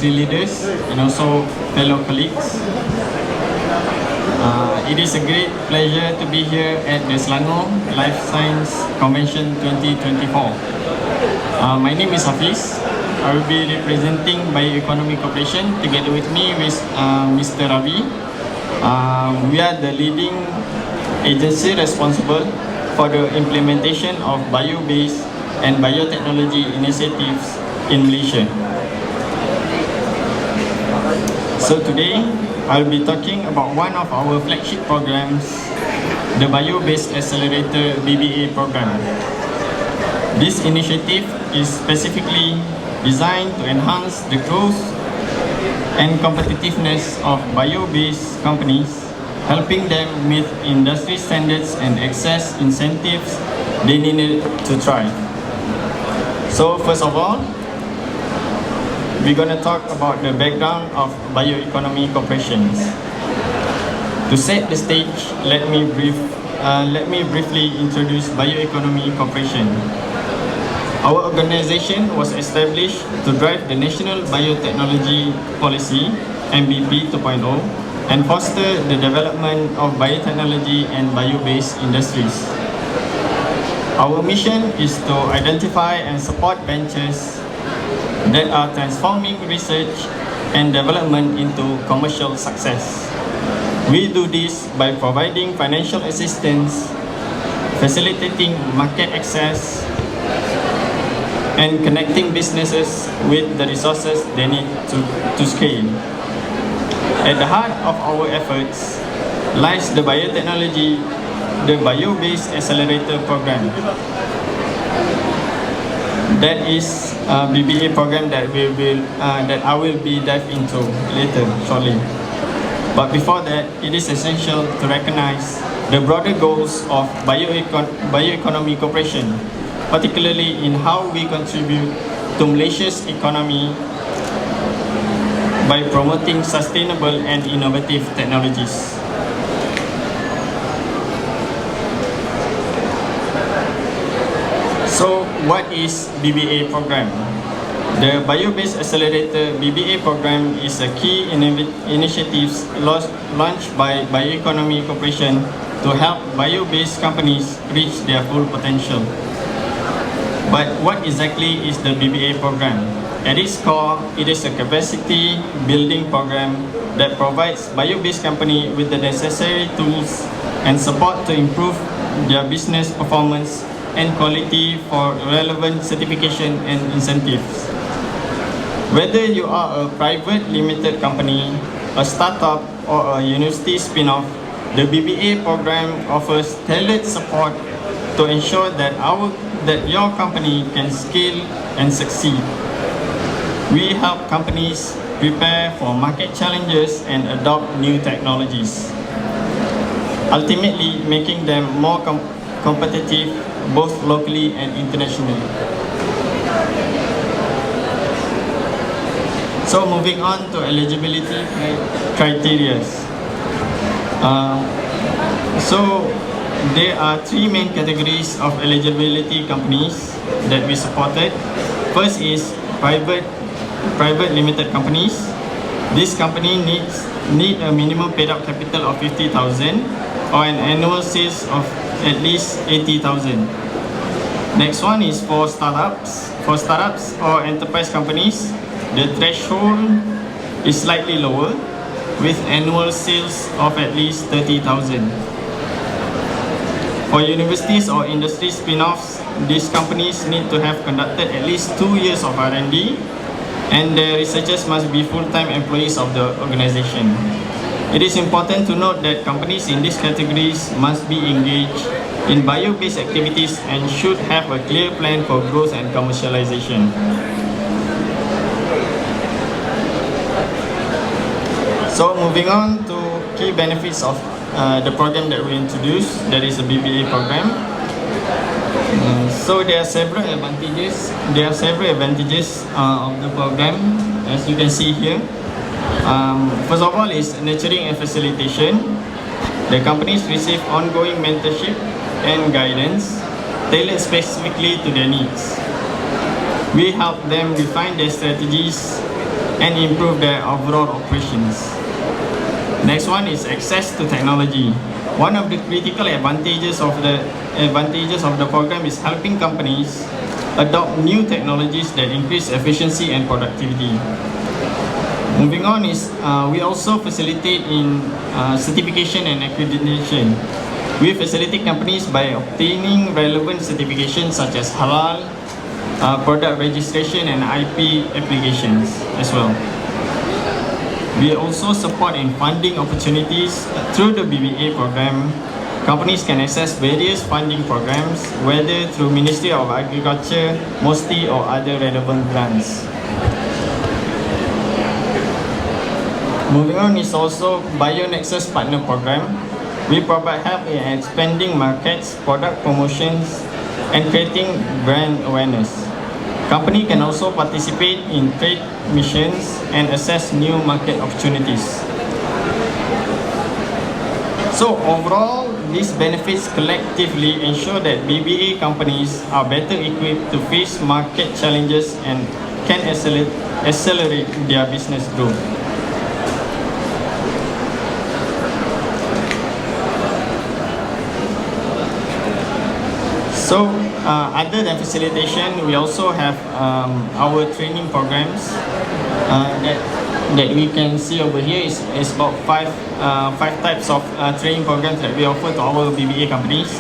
industry leaders and also fellow colleagues. It is a great pleasure to be here at the Selangor Life Science Convention 2024. My name is Hafiz. I will be representing Bioeconomy Corporation together with me with Mr. Ravi. We are the leading agency responsible for the implementation of bio-based and biotechnology initiatives in Malaysia. So today, I'll be talking about one of our flagship programs, the Bio-Based Accelerator BBA program. This initiative is specifically designed to enhance the growth and competitiveness of bio-based companies, helping them meet industry standards and access incentives they need to thrive. So first of all, we're going to talk about the background of Bioeconomy Corporation. To set the stage, let me briefly introduce Bioeconomy Corporation. Our organization was established to drive the National Biotechnology Policy (MBP 2.0) and foster the development of biotechnology and bio-based industries. Our mission is to identify and support ventures that are transforming research and development into commercial success. We do this by providing financial assistance, facilitating market access, and connecting businesses with the resources they need to scale. At the heart of our efforts lies the biotechnology, the Bio-Based Accelerator program. That is a BBA program that I will be dive into later shortly. But before that, it is essential to recognize the broader goals of Bioeconomy Corporation, particularly in how we contribute to Malaysia's economy by promoting sustainable and innovative technologies. So, what is BBA program? The Bio-Based Accelerator BBA program is a key initiative launched by Bioeconomy Corporation to help bio-based companies reach their full potential. But what exactly is the BBA program? At its core, it is a capacity building program that provides bio-based companies with the necessary tools and support to improve their business performance and quality for relevant certification and incentives. Whether you are a private limited company, a startup, or a university spin-off, the BBA program offers tailored support to ensure that your company can scale and succeed. We help companies prepare for market challenges and adopt new technologies, ultimately making them more competitive both locally and internationally. So moving on to eligibility criteria. So there are three main categories of eligibility companies that we supported. First is private limited companies. This company need a minimum paid up capital of 50,000 or an annual sales of at least 80,000. Next one is for startups. For startups or enterprise companies, the threshold is slightly lower with annual sales of at least 30,000. For universities or industry spin-offs, these companies need to have conducted at least 2 years of R&D and the researchers must be full-time employees of the organization. It is important to note that companies in these categories must be engaged in bio-based activities and should have a clear plan for growth and commercialization. So moving on to key benefits of the program that we introduced, that is a BBA program. So there are several advantages. Of the program, as you can see here. First of all is nurturing and facilitation. The companies receive ongoing mentorship and guidance tailored specifically to their needs. We help them refine their strategies, and improve their overall operations. Next one is access to technology. One of the critical advantages of the program is helping companies adopt new technologies that increase efficiency and productivity. Moving on is we also facilitate in certification and accreditation. We facilitate companies by obtaining relevant certifications such as halal, product registration and IP applications as well. We also support in funding opportunities through the BBA program. Companies can access various funding programs, whether through Ministry of Agriculture, MOSTI or other relevant grants. Moving on is also BioNexus Partner Program. We provide help in expanding markets, product promotions, and creating brand awareness. Company can also participate in trade missions and assess new market opportunities. So overall, these benefits collectively ensure that BBA companies are better equipped to face market challenges and can accelerate their business growth. So, other than facilitation, we also have our training programs that we can see over here is about five types of training programs that we offer to our BBA companies.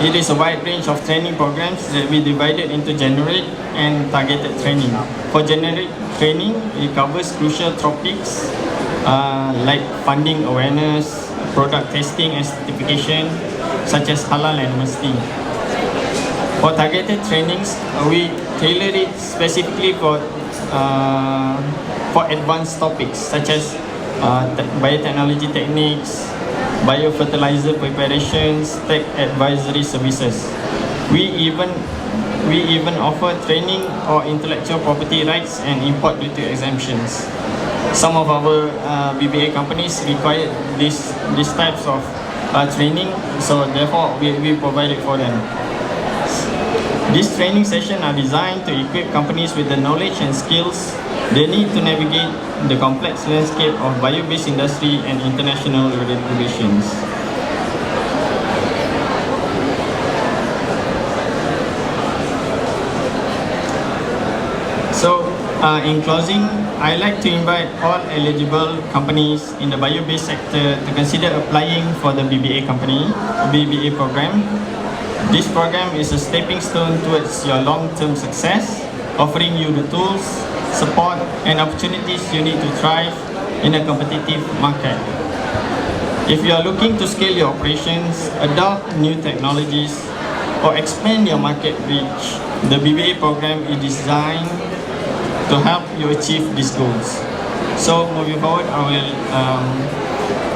It is a wide range of training programs that we divided into generic and targeted training. For generic training, it covers crucial topics like funding awareness, product testing and certification, such as halal and MOSTI. For targeted trainings, we tailor it specifically for advanced topics such as biotechnology techniques, biofertilizer preparations, tech advisory services. We even offer training or intellectual property rights and import duty exemptions. Some of our BBA companies require these types of training, so therefore we provide it for them. These training sessions are designed to equip companies with the knowledge and skills they need to navigate the complex landscape of bio-based industry and international regulations. So, in closing, I'd like to invite all eligible companies in the bio-based sector to consider applying for the BBA program. This program is a stepping stone towards your long-term success, offering you the tools, support, and opportunities you need to thrive in a competitive market. If you are looking to scale your operations, adopt new technologies, or expand your market reach, the BBA program is designed to help you achieve these goals. So moving forward, I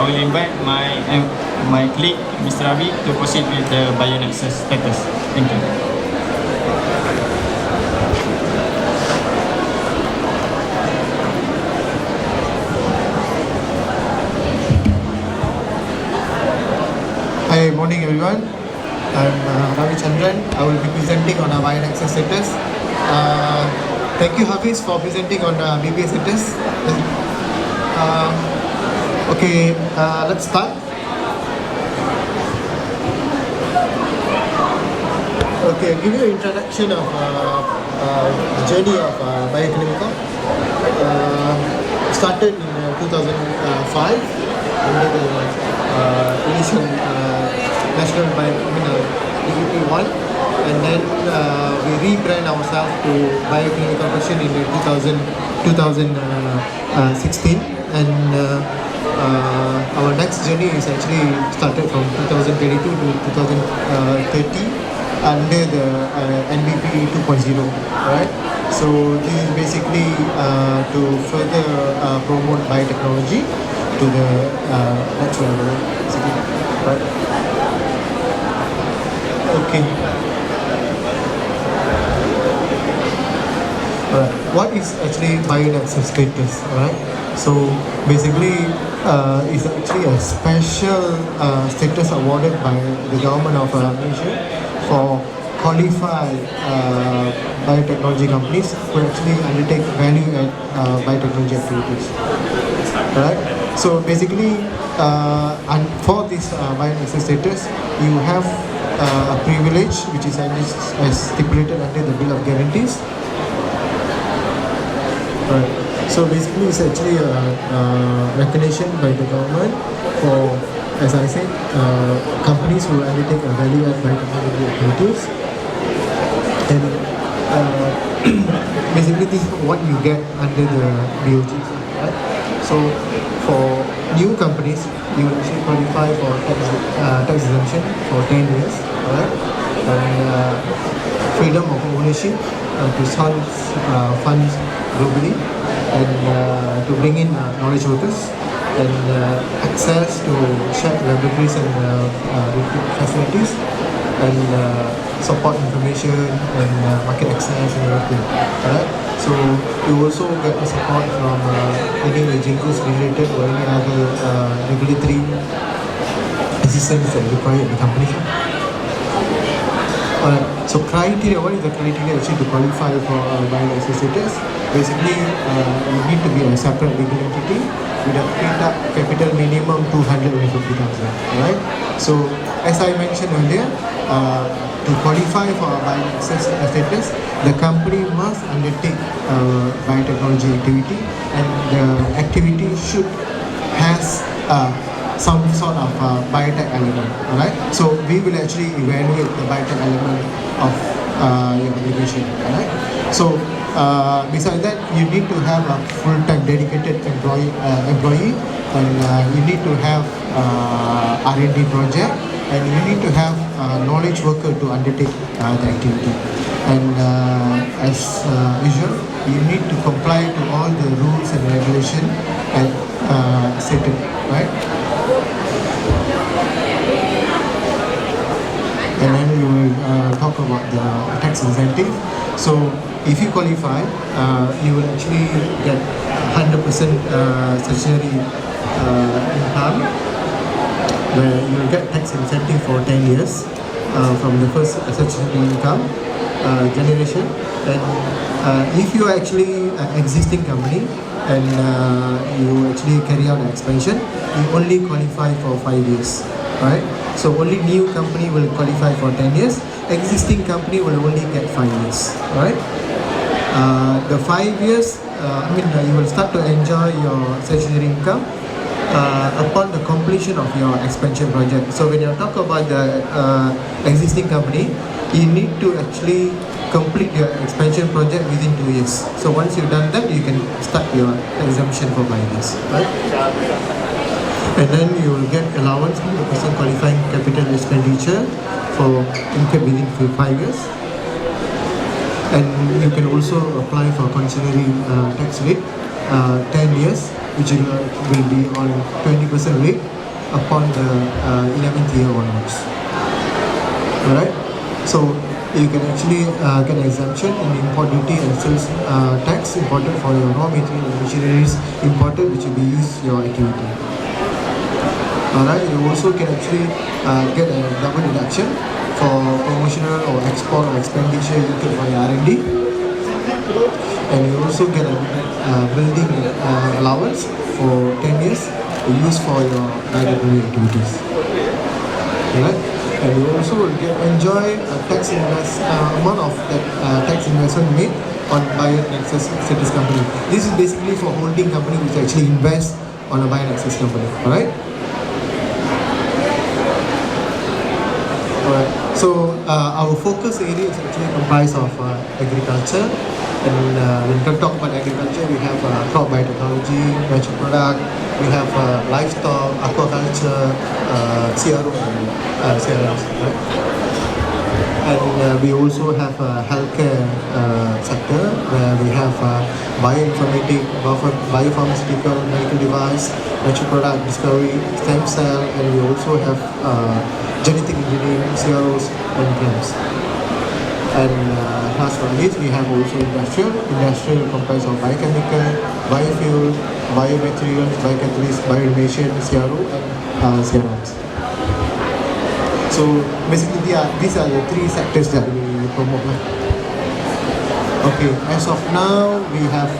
will invite my colleague, Mr. Ravi, to proceed with the BioNexus status. Thank you. Hi, morning everyone. I'm Ravichandran. I will be presenting on our BioNexus status. Thank you, Hafiz, for presenting on BBA status. Okay, let's start. Okay, I'll give you an introduction of the journey of Bioeconomy Corp. Started in 2005 under the initial National Bioeconomy 1, and then we rebrand ourselves to Bioeconomy Corporation in 2016, and our next journey is actually started from 2022 to 2030 under the NBP 2.0, right? So this is basically to further promote biotechnology to the natural world, right? Okay. What is actually BioNexus status, right? So basically, it's actually a special status awarded by the government of Malaysia for qualify biotechnology companies who actually undertake value-add biotechnology activities. Right? So basically, and for this bioaccess status, you have a privilege which is as stipulated under the Bill of Guarantees. Right. So basically, it's actually a recognition by the government for, as I said, companies who undertake a value-add biotechnology activities. And basically, this is what you get under the BOG. Right? So for new companies, you will actually qualify for tax exemption for 10 years, right? And freedom of ownership to source funds globally, and to bring in knowledge workers, and access to shared laboratories and facilities, and support information and market access and everything. Right? So you also get the support from any agencies related or any other regulatory assistance that required in the company. Alright, so criteria, what is the criteria actually to qualify for bioaccess status? Basically, you need to be a separate legal entity with a paid-up capital minimum 250,000. Alright, so as I mentioned earlier, to qualify for a bioaccess status, the company must undertake biotechnology activity, and the activity should has some sort of biotech element. Alright, so we will actually evaluate the biotech element of your application. Alright, so besides that, you need to have a full-time dedicated employee, and you need to have R&D project, and you need to have knowledge worker to undertake the activity. And as usual, you need to comply to all the rules and regulation and stated, right? And then we will talk about the tax incentive. So if you qualify, you will actually get 100% statutory income, where you will get tax incentive for 10 years from the first statutory income generation. And if you are actually an existing company and you actually carry out an expansion, you only qualify for 5 years. Right? So only new company will qualify for 10 years. Existing company will only get 5 years. Right? The 5 years, you will start to enjoy your statutory income upon the completion of your expansion project. So when you talk about the existing company, you need to actually complete your expansion project within 2 years. So once you've done that, you can start your exemption for 5 years. Right? And then you will get allowance 100% qualifying capital expenditure for income within 5 years. And you can also apply for concessionary tax rate 10 years, which will be on 20% rate upon the 11th year onwards. Alright, so you can actually get an exemption in import duty and sales tax imported for your raw material and machineries imported, which will be used in your activity. Alright, you also can actually get a double deduction for promotional or export or expenditure you get for your R&D, and you also get a building allowance for 10 years to use for your biotechnology activities. Alright, and you also will enjoy a tax amount of that tax investment made on bioaccess status company. This is basically for holding company which actually invest on a bioaccess company. Alright. So our focus area is actually comprised of agriculture, and when we talk about agriculture, we have crop biotechnology, natural product, we have livestock, aquaculture, CRO, and CRMs, right? And we also have healthcare sector, where we have bioinformatics, biopharmaceutical, medical device, natural product discovery, stem cell, and we also have genetic engineering, CROs, and PMs. And last but not least, we have also industrial. Industrial comprised of biochemical, biofuel, biomaterials, biocatalysts, bioinnovation, CRO, and CRMs. So So basically, these are the three sectors that we promote. Okay, as of now, we have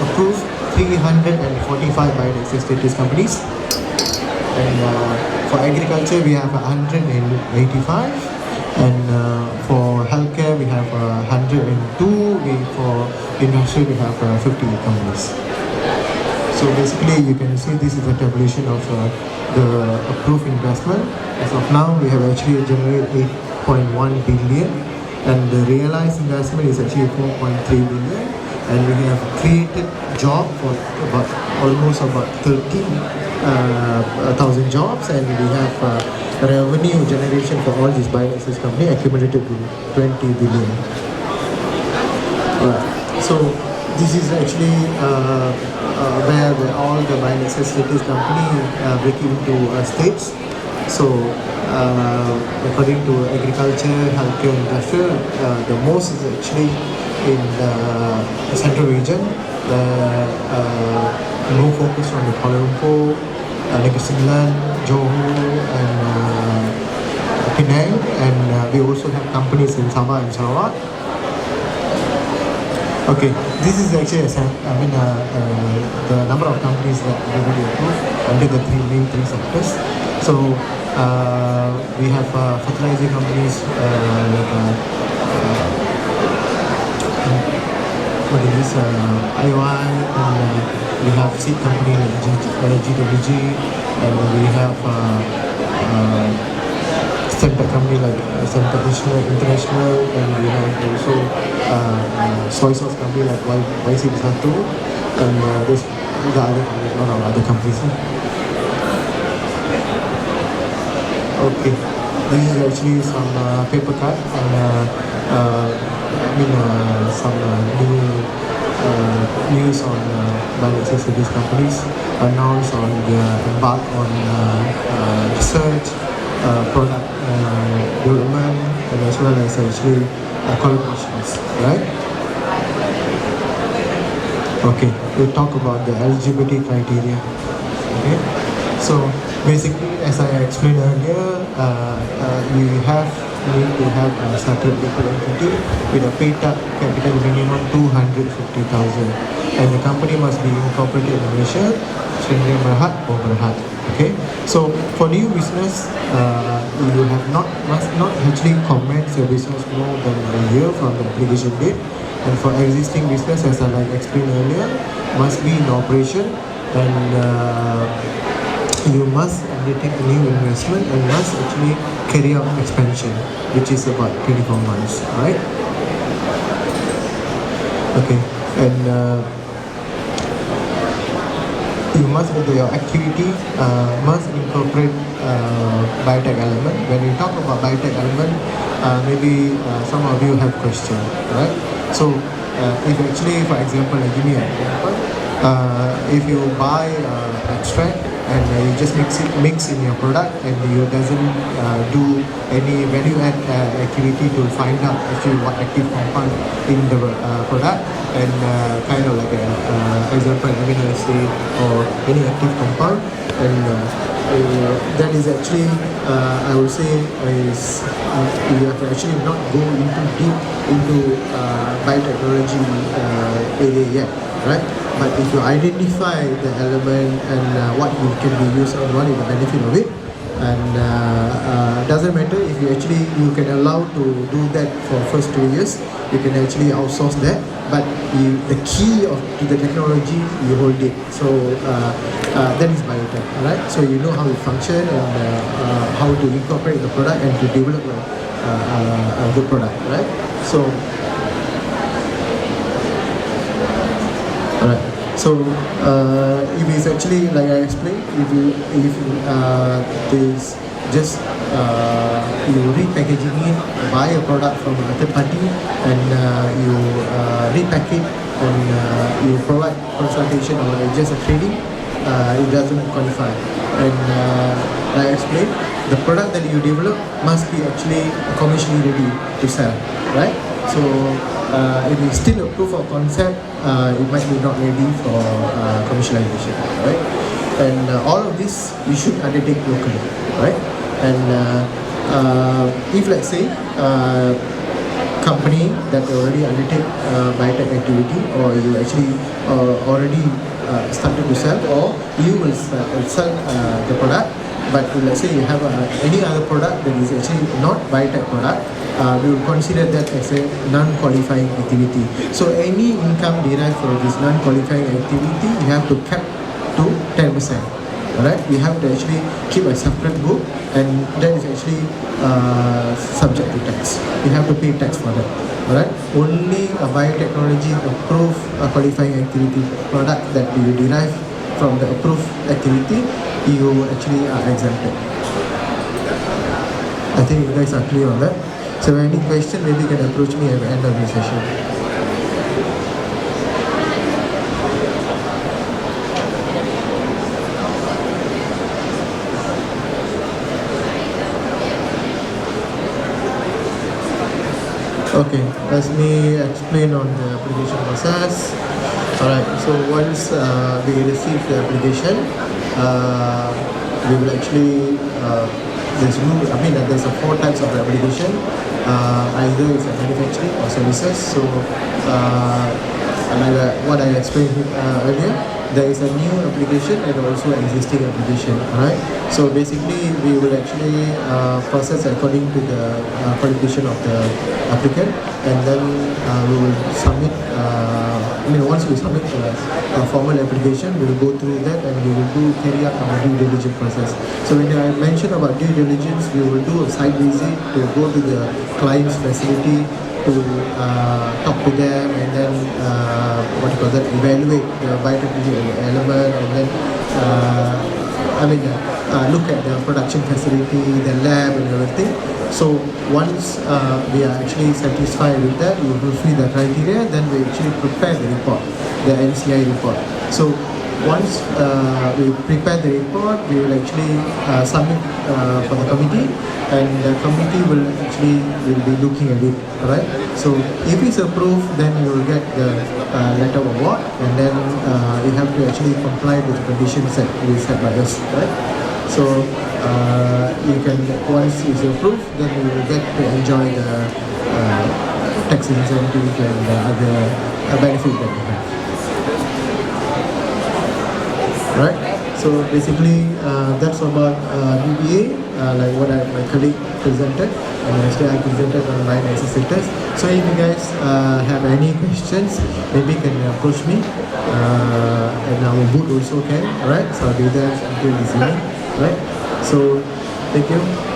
approved 345 biotech status companies, and for agriculture we have 185, and for healthcare we have 102. For industry we have 50 companies. So basically, you can see this is a tabulation of the approved investment. As of now, we have actually generated 8.1 billion, and the realized investment is actually 4.3 billion, and we have created job for almost about 13,000 jobs, and we have revenue generation for all these bioaccess company accumulated to 20 billion. So this is actually where all the bioaccess status company break into states. So according to agriculture, healthcare, industrial, the most is actually in the central region, more focus on the Kuala Lumpur, Negeri Sembilan, Johor, and Penang, and we also have companies in Sabah and Sarawak. Okay, this is actually the number of companies that we already approved under the main three sectors. So we have fertilizer companies what is this, IOI, and we have seed company like GWG, and we have center company like Center International, and we have also soy sauce company like YC1, and there's the other companies, a lot of other companies. Okay, this is actually some paper cut, and some new news on biotech service companies announced on their embark on research, product development, and as well as actually collaborations, right? Okay, we'll talk about the eligibility criteria. Okay, so basically, as I explained earlier, we need to have a started legal entity with a paid-up capital minimum 250,000, and the company must be incorporated in Malaysia, Sdn Bhd or Berhad. Okay, so for new business, you must not actually commence your business more than a year from the application date, and for existing business, as I explained earlier, must be in operation, and you must undertake a new investment and must actually carry out expansion, which is about 24 months, right? Okay, and you must, your activity must incorporate biotech element. When we talk about biotech element, maybe some of you have question, right? So if actually, for example, give me an example, if you buy extract and you just mix in your product, and you doesn't do any value add activity to find out actually what active compound in the product, and kind of like example amino acid or any active compound, and that is actually I would say is you have to actually not go into deep into biotechnology area yet, right? But if you identify the element and what it can be used and what is the benefit of it, and doesn't matter if you can allow to do that for first 2 years, you can actually outsource that, but the key to the technology, you hold it. So that is biotech, right? So you know how it functions and how to incorporate the product and to develop a good product, right? So alright. So if it's actually like I explained, if this just you repackaging it, buy a product from a third party, and you repack it, and you provide consultation or just a trading, it doesn't qualify. And like I explained, the product that you develop must be actually commercially ready to sell, right? So if it's still a proof of concept, it might be not ready for commercialization, right? And all of this you should undertake locally, right? And if let's say company that already undertake biotech activity, or you actually already started to sell, or you will sell the product, but let's say you have any other product that is actually not biotech product, we will consider that as a non-qualifying activity. So any income derived from this non-qualifying activity, you have to cap to 10%. Alright, we have to actually keep a separate book, and that is actually subject to tax. You have to pay tax for that. Alright, only a biotechnology approved qualifying activity product that you derive from the approved activity, you actually are exempted. I think you guys are clear on that. So any question, maybe you can approach me at the end of the session. Okay, let me explain on the application process. Alright, so once we receive the application, we will actually there's 4 types of application. Either it's a manufacturing or services. So like what I explained earlier, there is a new application and also an existing application. Alright, so basically we will actually process according to the qualification of the applicant, and then we will submit. Once we submit a formal application, we will go through that and we will carry out our due diligence process. So when I mentioned about due diligence, we will do a site visit to go to the client's facility to talk to them, and then evaluate the biotechnology element, and then look at the production facility, the lab and everything. So once we are actually satisfied with that, we will fulfill the criteria, then we actually prepare the report, the NCI report. So once we prepare the report, we will actually submit for the committee, and the committee will be looking at it. Alright. So if it's approved, then you will get the letter of award, and then you have to actually comply with the conditions that we set by us. Right. So you can, once it's approved, then you will get to enjoy the tax incentive and other benefits that you have. Right. So basically, that's about BBA, like what my colleague presented, and actually I presented on my necessitors. So if you guys have any questions, maybe you can approach me, and our booth also can. Alright. So I'll be there until this evening. Right. So thank you.